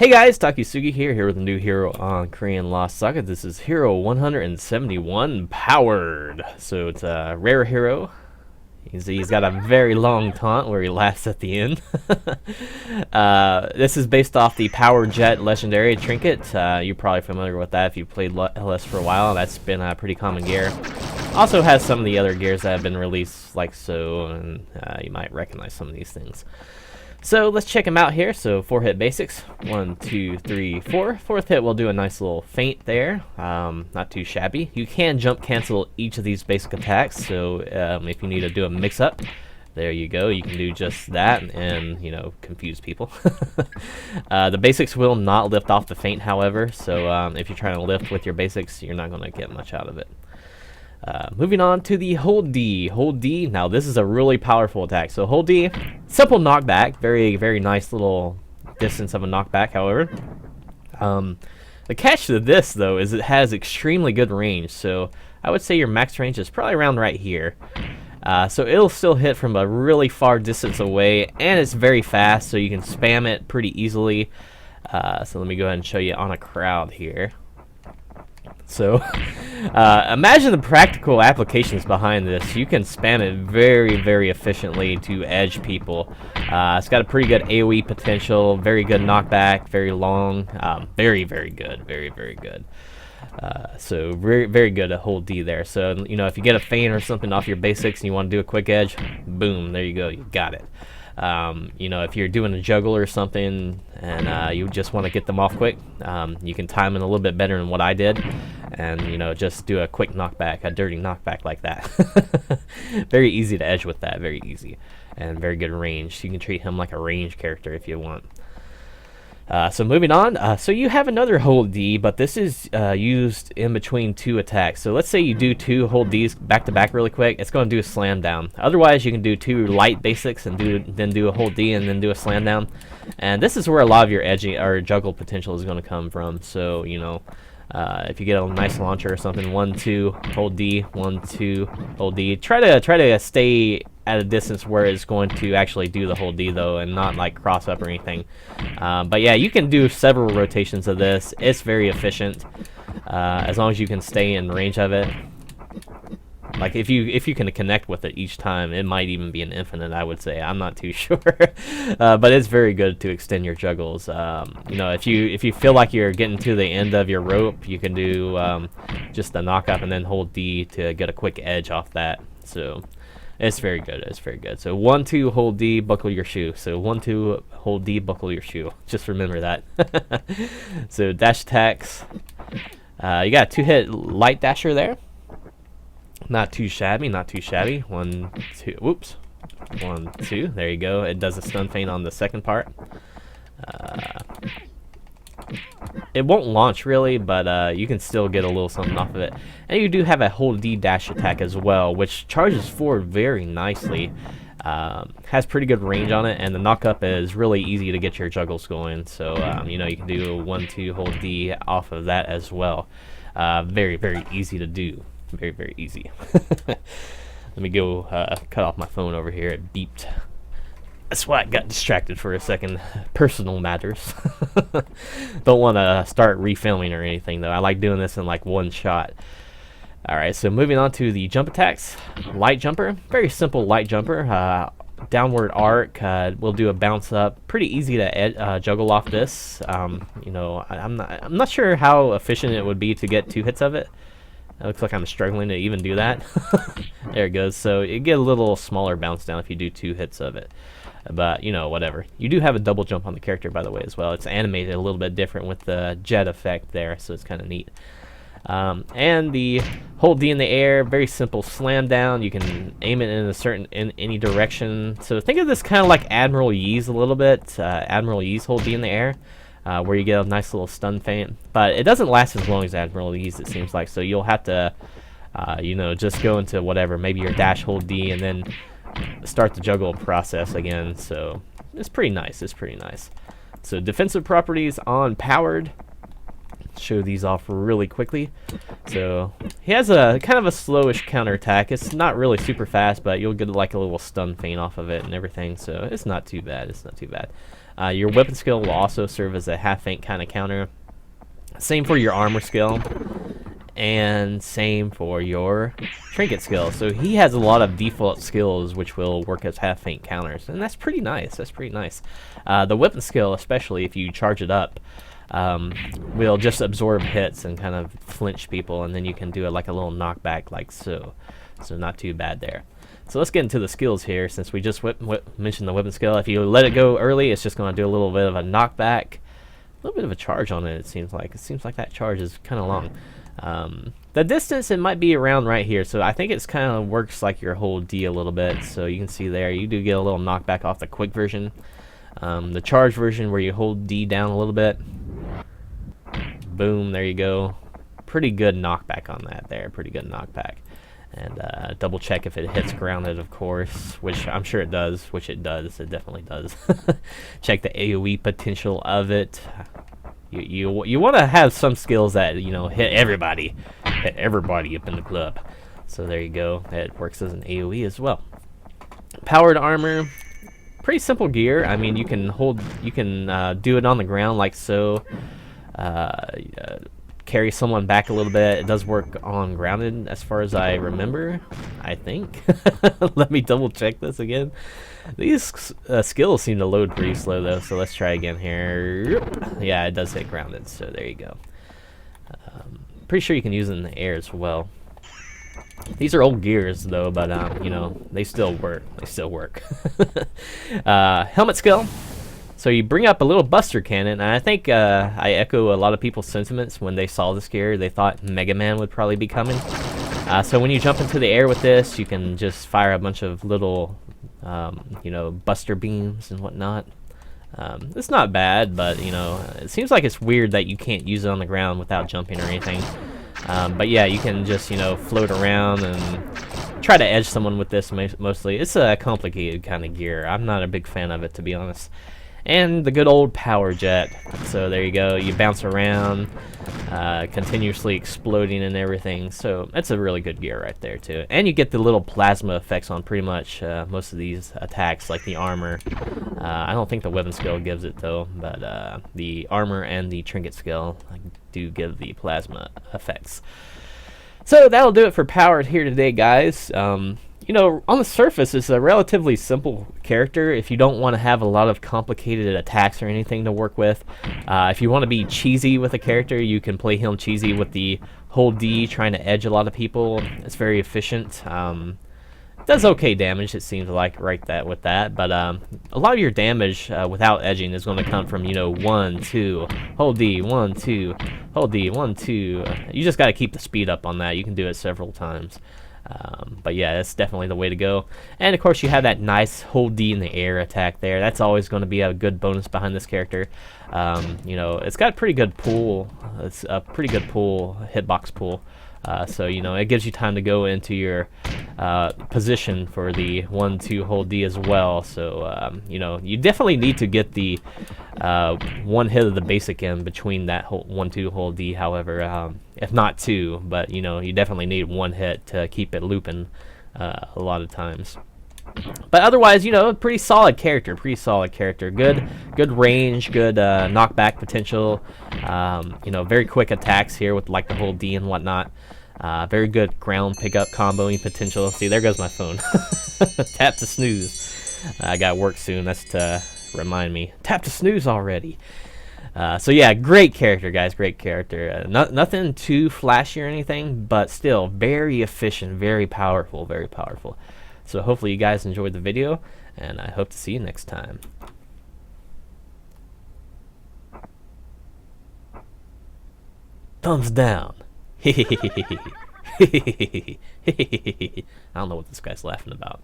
Hey guys, Takuyasugi here with a new hero on Korean Lost Saga. This is Hero 171 Powered. So it's a rare hero. He's got a very long taunt where he laughs at the end. This is based off the Power Jet Legendary Trinket. You're probably familiar with that if you've played LS for a while. That's been a pretty common gear. Also has some of the other gears that have been released like so, and you might recognize some of these things. So let's check him out here. So 4-hit basics, 1, 2, 3, 4. Fourth hit we'll do a nice little feint there, not too shabby. You can jump cancel each of these basic attacks, so if you need to do a mix up, there you go, you can do just that and, you know, confuse people. The basics will not lift off the feint, however, so if you're trying to lift with your basics, you're not going to get much out of it. Moving on to the Hold D. Hold D, now this is a really powerful attack. So Hold D, simple knockback, very nice little distance of a knockback, however. The catch to this, though, is it has extremely good range. So I would say your max range is probably around right here. So it'll still hit from a really far distance away, and it's very fast, so you can spam it pretty easily. So let me go ahead and show you on a crowd here. So imagine the practical applications behind this. You can spam it very efficiently to edge people. It's got a pretty good AoE potential, very good knockback, very long, very good, very good. So very good at Hold D there. So, you know, if you get a feint or something off your basics and you want to do a quick edge, boom, there you go, you got it. You know, if you're doing a juggle or something and you just want to get them off quick, you can time it a little bit better than what I did, and, you know, just do a quick knockback, a dirty knockback like that. Very easy to edge with that, very easy, and very good range. You can treat him like a range character if you want. So moving on, so you have another Hold D, but this is used in between two attacks. So let's say you do two Hold Ds back to back really quick, it's going to do a slam down. Otherwise, you can do two light basics and then do a Hold D and then do a slam down. And this is where a lot of your edging or juggle potential is going to come from. So, you know, if you get a nice launcher or something, 1, 2, Hold D, 1, 2, Hold D. Try to stay at a distance where it's going to actually do the Hold D, though, and not like cross up or anything. But yeah, you can do several rotations of this. It's very efficient, as long as you can stay in range of it. Like if you can connect with it each time, it might even be an infinite, I would say. I'm not too sure, but it's very good to extend your juggles. You know, if you feel like you're getting to the end of your rope, you can do just a knock up and then Hold D to get a quick edge off that. So it's very good. It's very good. So 1, 2, Hold D, buckle your shoe. So 1, 2, Hold D, buckle your shoe. Just remember that. So dash attacks. You got a 2-hit light dasher there. Not too shabby, not too shabby. 1, 2, whoops. 1, 2, there you go. It does a stun feint on the second part. It won't launch really, but you can still get a little something off of it. And you do have a Hold D dash attack as well, which charges forward very nicely. Has pretty good range on it, and the knock up is really easy to get your juggles going. So, you know, you can do a 1, 2, Hold D off of that as well. Very easy to do. Very easy. Let me go cut off my phone over here. It beeped. That's why I got distracted for a second. Personal matters. Don't want to start refilming or anything, though. I like doing this in like one shot. Alright, so moving on to the jump attacks. Light jumper. Very simple light jumper. Downward arc. We'll do a bounce up. Pretty easy to juggle off this. You know, I'm not sure how efficient it would be to get 2 hits of it. It looks like I'm struggling to even do that. There it goes. So you get a little smaller bounce down if you do 2 hits of it. But, you know, whatever. You do have a double jump on the character, by the way, as well. It's animated a little bit different with the jet effect there, so it's kind of neat. And the Hold D in the air, very simple slam down. You can aim it in any direction. So think of this kind of like Admiral Yi's a little bit. Admiral Yi's Hold D in the air. Where you get a nice little stun feint, but it doesn't last as long as Admiral Yi's, it seems like. So you'll have to, you know, just go into whatever, maybe your dash Hold D, and then start the juggle process again. So it's pretty nice. It's pretty nice. So defensive properties on powered. show these off really quickly. So he has a kind of a slowish counterattack. It's not really super fast, but you'll get like a little stun feint off of it and everything. So it's not too bad. It's not too bad. Your weapon skill will also serve as a half feint kind of counter. Same for your armor skill, and same for your trinket skill. So he has a lot of default skills which will work as half feint counters, and that's pretty nice. That's pretty nice. The weapon skill, especially if you charge it up, will just absorb hits and kind of flinch people, and then you can do it like a little knockback like so. So not too bad there. So let's get into the skills here, since we just mentioned the weapon skill. If you let it go early, it's just going to do a little bit of a knockback, a little bit of a charge on it. It seems like that charge is kind of long. The distance, it might be around right here, so I think it's kind of works like your hold D a little bit. So you can see there, you do get a little knockback off the quick version. The charge version, where you hold D down a little bit, boom, there you go. Pretty good knockback on that there, pretty good knockback. And double check if it hits grounded, of course, which I'm sure it does, it definitely does. Check the AoE potential of it. You want to have some skills that, you know, hit everybody up in the club. So there you go, it works as an AoE as well. Powered armor, pretty simple gear. I mean, you can do it on the ground like so. Carry someone back a little bit. It does work on grounded as far as I remember, I think. Let me double check this again. These skills seem to load pretty slow though, so let's try again here. Yeah, it does hit grounded, so there you go. Pretty sure you can use it in the air as well. These are old gears though, but you know, they still work. Helmet skill. So you bring up a little Buster cannon, and I think I echo a lot of people's sentiments when they saw this gear. They thought Mega Man would probably be coming. So when you jump into the air with this, you can just fire a bunch of little, you know, Buster beams and whatnot. It's not bad, but you know, it seems like it's weird that you can't use it on the ground without jumping or anything. But yeah, you can just, you know, float around and try to edge someone with this mostly. It's a complicated kind of gear. I'm not a big fan of it, to be honest. And the good old power jet. So there you go, you bounce around, continuously exploding and everything. So that's a really good gear right there too. And you get the little plasma effects on pretty much most of these attacks, like the armor. I don't think the weapon skill gives it though, but the armor and the trinket skill do give the plasma effects. So that'll do it for powered here today, guys. You know, on the surface, it's a relatively simple character if you don't want to have a lot of complicated attacks or anything to work with. If you want to be cheesy with a character, you can play him cheesy with the hold D, trying to edge a lot of people. It's very efficient. Does okay damage, it seems like, with that. But a lot of your damage without edging is going to come from, you know, 1, 2, hold D, 1, 2, hold D, 1, 2. You just got to keep the speed up on that. You can do it several times. But yeah, that's definitely the way to go. And of course, you have that nice hold D in the air attack there. That's always going to be a good bonus behind this character. You know, it's got pretty good pull. It's a pretty good pull, hitbox pull. So you know, it gives you time to go into your position for the 1, 2 hold D as well. So you know, you definitely need to get the one hit of the basic in between that 1, 2 hold D. However, if not 2, but you know, you definitely need 1 hit to keep it looping a lot of times. But otherwise, you know, pretty solid character. Good range, good knockback potential. You know, very quick attacks here with like the hold D and whatnot. Very good ground pickup comboing potential. See, there goes my phone. Tap to snooze. I got work soon. That's to remind me. Tap to snooze already. So yeah, great character, guys. Great character. Nothing too flashy or anything, but still very efficient, very powerful, very powerful. So hopefully you guys enjoyed the video, and I hope to see you next time. Thumbs down. I don't know what this guy's laughing about.